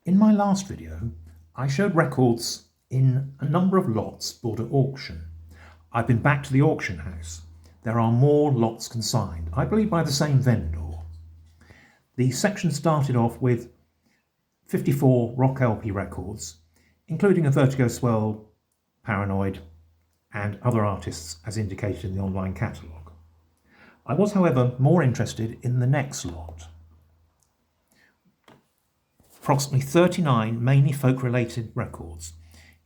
In my last video, I showed records in a number of lots bought at auction. I've been back to the auction house. There are more lots consigned, I believe by the same vendor. The section started off with 54 rock LP records, including a Vertigo Swell, Paranoid, and other artists as indicated in the online catalogue. I was, however, more interested in the next lot. Approximately 39 mainly folk-related records,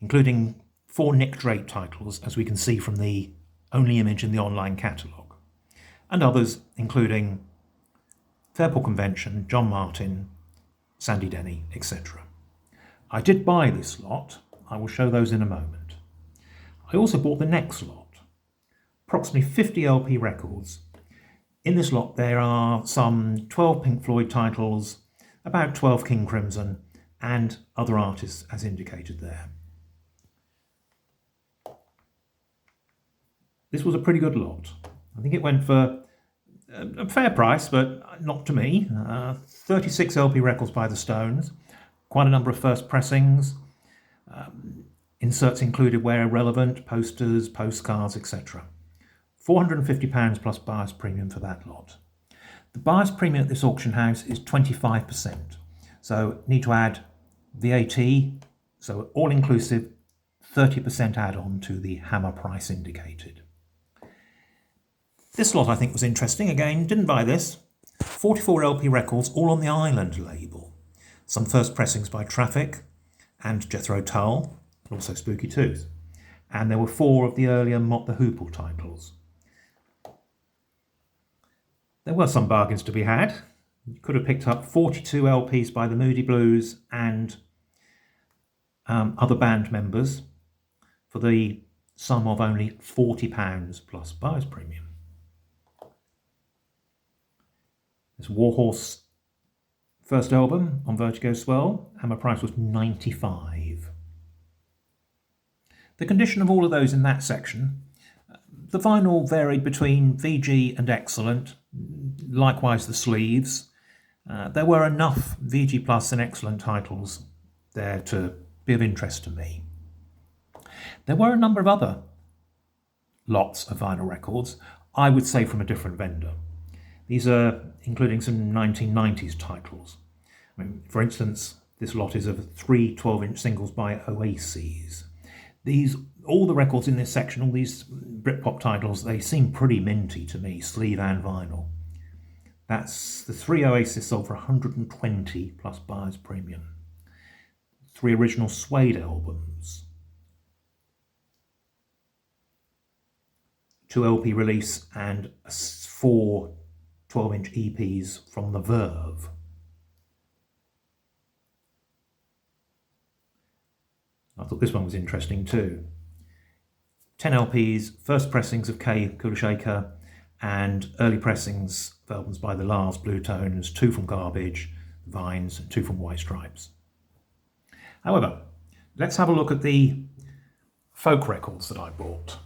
including 4 Nick Drake titles, as we can see from the only image in the online catalogue, and others including Fairport Convention, John Martin, Sandy Denny, etc. I did buy this lot. I will show those in a moment. I also bought the next lot, approximately 50 LP records. In this lot there are some 12 Pink Floyd titles, about 12 King Crimson, and other artists as indicated there. This was a pretty good lot. I think it went for a fair price, but not to me. 36 LP records by the Stones, quite a number of first pressings, inserts included where relevant, posters, postcards, etc. £450 plus buyer's premium for that lot. The buyer's premium at this auction house is 25%, so need to add VAT, so all-inclusive 30% add-on to the hammer price indicated. This lot I think was interesting. Again, didn't buy this. 44 LP records, all on the Island label. Some first pressings by Traffic and Jethro Tull, and also Spooky Tooth. And there were 4 of the earlier Mott the Hoople titles. There were some bargains to be had. You could have picked up 42 LPs by the Moody Blues and other band members for the sum of only £40 plus buyer's premium. This Warhorse first album on Vertigo Swell, hammer price was £95. The condition of all of those in that section, the vinyl varied between VG and excellent, likewise the sleeves. There were enough VG Plus and excellent titles there to be of interest to me. There were a number of other lots of vinyl records, I would say from a different vendor. These are including some 1990s titles. For instance, this lot is of 3 12-inch singles by Oasis. All the records in this section, all these Britpop titles, they seem pretty minty to me, sleeve and vinyl. That's the 3 Oasis sold for 120 plus buyer's premium. 3 original Suede albums. 2 LP release and 4 12-inch EPs from The Verve. I thought this one was interesting too. 10 LPs, first pressings of K. Kulashekar, and early pressings of albums by The Lars, Blue Tones, 2 from Garbage, Vines, and 2 from White Stripes. However, let's have a look at the folk records that I bought.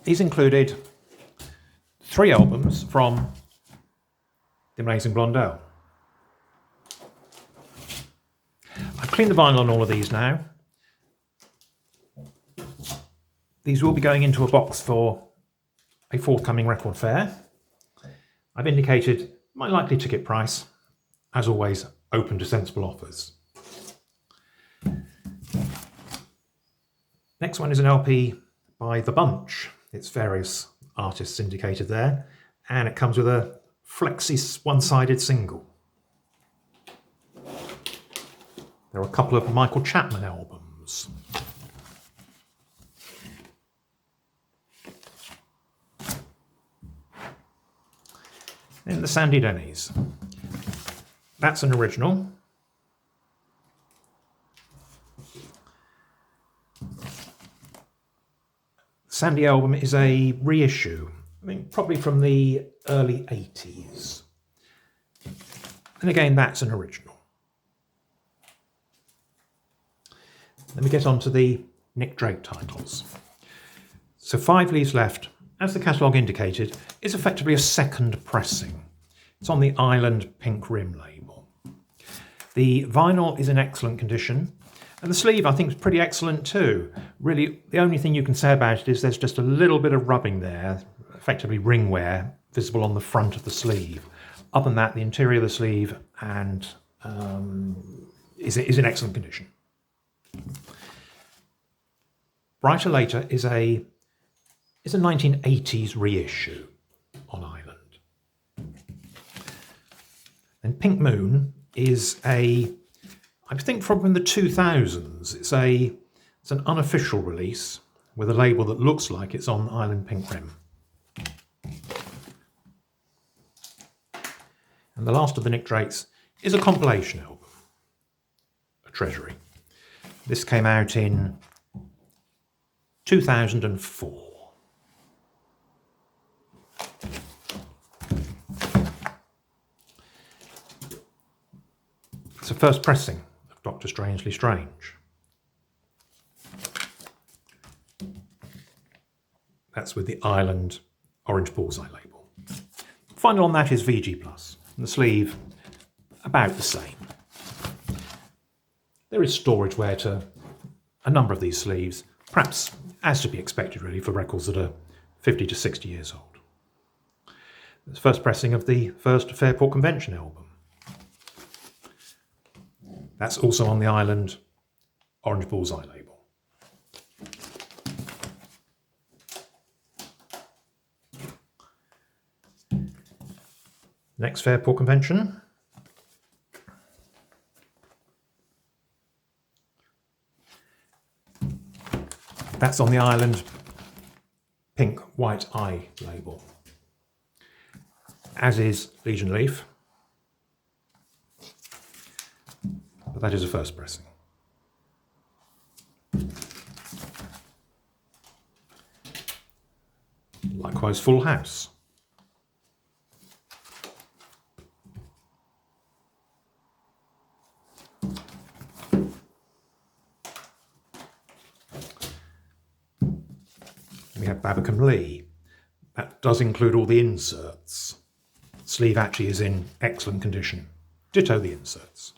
These included 3 albums from The Amazing Blondell. I've cleaned the vinyl on all of these now. These will be going into a box for a forthcoming record fair. I've indicated my likely ticket price, as always, open to sensible offers. Next one is an LP by The Bunch. It's various artists indicated there, and it comes with a flexi one-sided single. There are a couple of Michael Chapman albums. Then the Sandy Denny's. That's an original. Sandy album is a reissue, probably from the early 80s. And again, that's an original. Let me get on to the Nick Drake titles. So 5 leaves left, as the catalogue indicated, is effectively a second pressing. It's on the Island Pink Rim label. The vinyl is in excellent condition, and the sleeve I think is pretty excellent too. Really, the only thing you can say about it is there's just a little bit of rubbing there, effectively ring wear, visible on the front of the sleeve. Other than that, the interior of the sleeve and is in excellent condition. Brighter Later is a 1980s reissue on Island. And Pink Moon is I think from the 2000s. It's an unofficial release with a label that looks like it's on Island Pink Rim. And the last of the Nick Drakes is a compilation album, a treasury. This came out in 2004. It's a first pressing of Dr. Strangely Strange. That's with the Island Orange Bullseye label. Final on that is VG+, and the sleeve about the same. There is storage wear to a number of these sleeves, perhaps as to be expected really for records that are 50 to 60 years old. It's the first pressing of the first Fairport Convention album. That's also on the Island Orange Bullseye label. Next Fairport Convention. That's on the Island Pink White Eye label, as is Legion Leaf, but that is a first pressing. Likewise Full House. We have Babacom Lee. That does include all the inserts. The sleeve actually is in excellent condition. Ditto the inserts.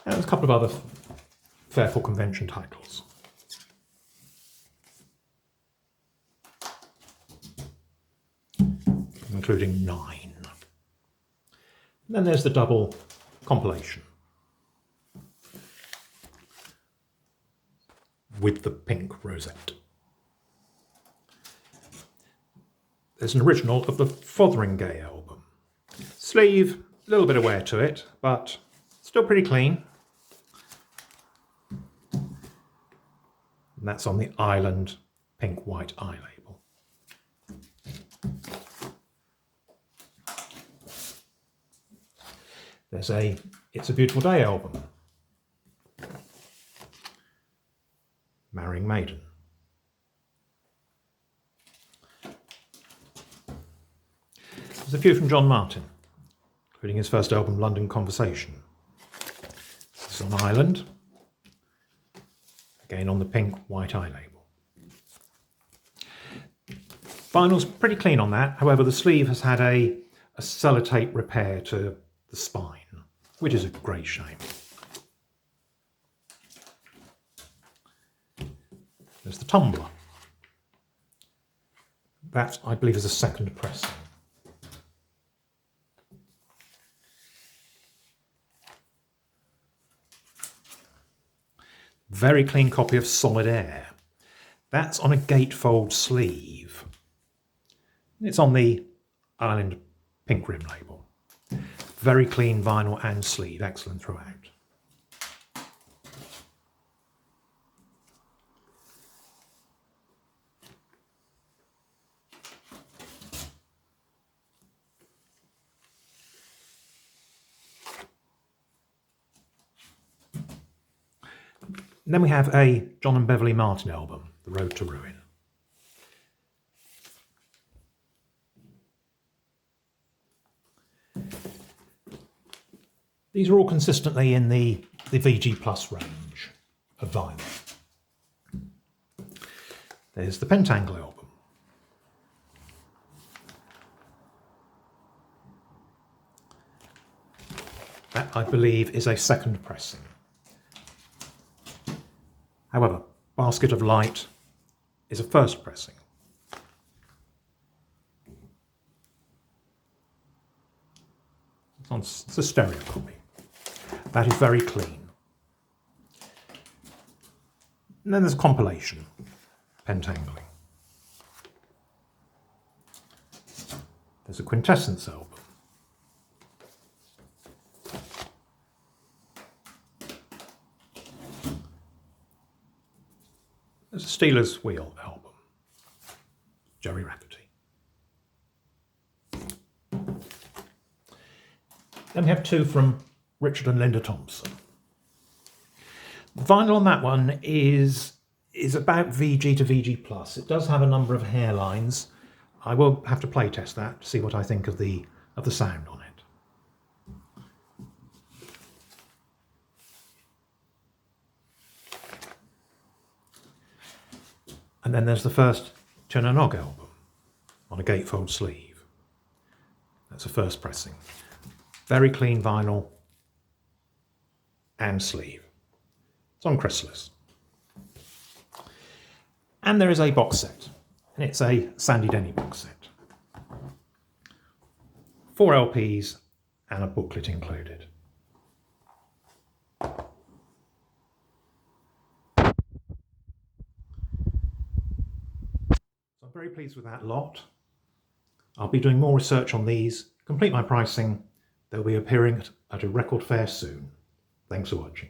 And there's a couple of other Fairport Convention titles. Including 9. And then there's the double compilation with the pink rosette. There's an original of the Fotheringay album. Sleeve, a little bit of wear to it, but still pretty clean. And that's on the Island Pink White Eye label. There's a It's a Beautiful Day album. Marrying Maiden. There's a few from John Martin, including his first album, London Conversation. This is on Island, again on the Pink White Eye label. Vinyl's pretty clean on that, however the sleeve has had a sellotape repair to the spine, which is a great shame. There's the tumbler. That, I believe, is a second pressing. Very clean copy of Solid Air. That's on a gatefold sleeve. It's on the Island Pink Rim label. Very clean vinyl and sleeve, excellent throughout. And then we have a John and Beverly Martin album, The Road to Ruin. These are all consistently in the VG Plus range of vinyl. There's the Pentangle album. That, I believe, is a second pressing. However, Basket of Light is a first pressing. It's a stereo copy. That is very clean. And then there's a compilation, Pentangling. There's a Quintessence album. There's a Steelers Wheel album, Jerry Rafferty. Then we have two from Richard and Linda Thompson. The vinyl on that one is about VG to VG Plus. It does have a number of hairlines. I will have to play test that to see what I think of the sound on it. And then there's the first Turner Nog album on a gatefold sleeve. That's a first pressing. Very clean vinyl and sleeve. It's on chrysalis. And there is a box set, and it's a Sandy Denny box set. 4 LPs and a booklet included. So I'm very pleased with that lot. I'll be doing more research on these, complete my pricing. They'll be appearing at a record fair soon. Thanks for watching.